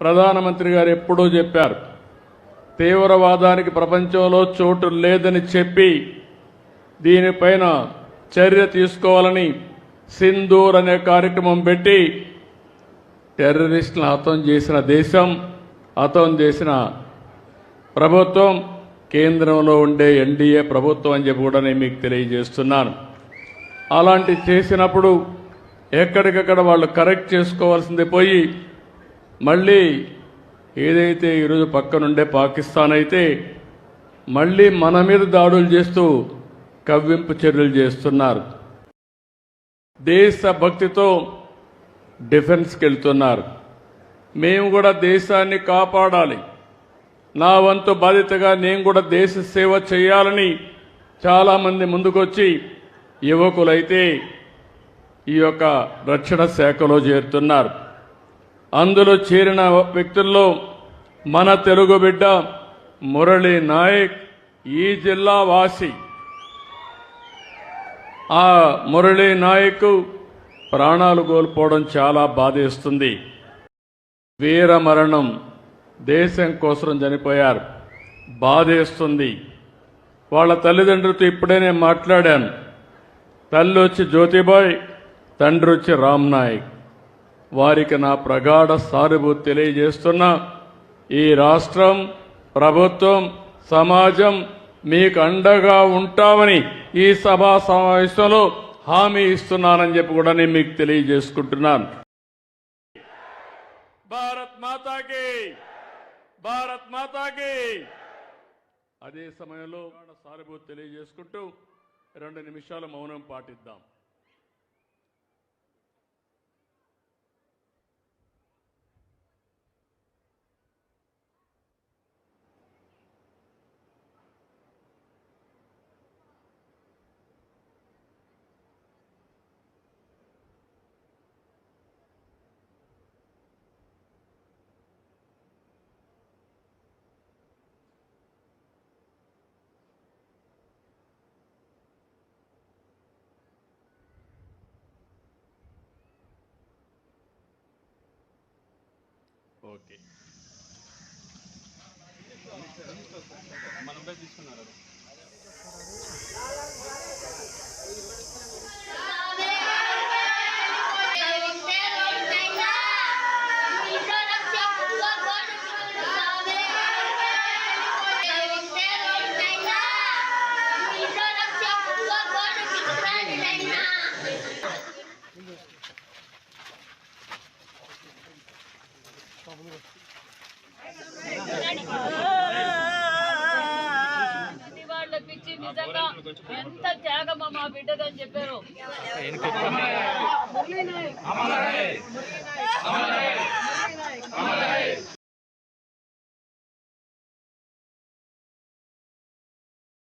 ప్రధానమంత్రి గారు ఎప్పుడూ చెప్పారు, తీవ్రవాదానికి ప్రపంచంలో చోటు లేదని చెప్పి దీనిపైన చర్య తీసుకోవాలని సింధూర్ అనే కార్యక్రమం పెట్టి టెర్రరిస్టులను హతం చేసిన దేశం, హతం చేసిన ప్రభుత్వం కేంద్రంలో ఉండే ఎన్డీఏ ప్రభుత్వం అని చెప్పి కూడా నేను మీకు తెలియజేస్తున్నాను. అలాంటి చేసినప్పుడు ఎక్కడికక్కడ వాళ్ళు కరెక్ట్ చేసుకోవాల్సింది పోయి మళ్ళీ ఏదైతే ఈరోజు పక్కనుండే పాకిస్తాన్ అయితే మళ్ళీ మన మీద దాడులు చేస్తూ కవ్వింపు చర్యలు చేస్తున్నారు. దేశభక్తితో డిఫెన్స్కి వెళ్తున్నారు. మేము కూడా దేశాన్ని కాపాడాలి, నా వంతు బాధ్యతగా నేను కూడా దేశ సేవ చేయాలని చాలామంది ముందుకొచ్చి యువకులైతే ఈ యొక్క రక్షణ శాఖలో చేరుతున్నారు. అందులో చేరిన వ్యక్తుల్లో మన తెలుగు బిడ్డ మురళీ నాయక్ ఈ జిల్లా వాసి. ఆ మురళీ నాయక్ ప్రాణాలు కోల్పోవడం చాలా బాధేస్తుంది. వీర మరణం, దేశం కోసం చనిపోయారు, బాధేస్తుంది. వాళ్ళ తల్లిదండ్రులతో ఇప్పుడే నేను మాట్లాడాను. తల్లి వచ్చి జ్యోతిబాయ్, తండ్రి వచ్చి రామ్ నాయక్. వారికి నా ప్రగాఢ సానుభూతి తెలియజేస్తున్నా. ఈ రాష్ట్రం, ప్రభుత్వం, సమాజం మీకు అండగా ఉంటామని ఈ సభా సమావేశంలో హామీ ఇస్తున్నానని చెప్పి కూడా నేను మీకు తెలియజేసుకుంటున్నాను. భారత్ మాతాకి, భారత్ మాతాకి. అదే సమయంలో సానుభూతి తెలియజేసుకుంటూ 2 నిమిషాలు మౌనం పాటిద్దాం. ఓకే, మనం తీసుకున్నారు. ఎంత త్యాగమా మా బిడ్డదని చెప్పారు. అమర్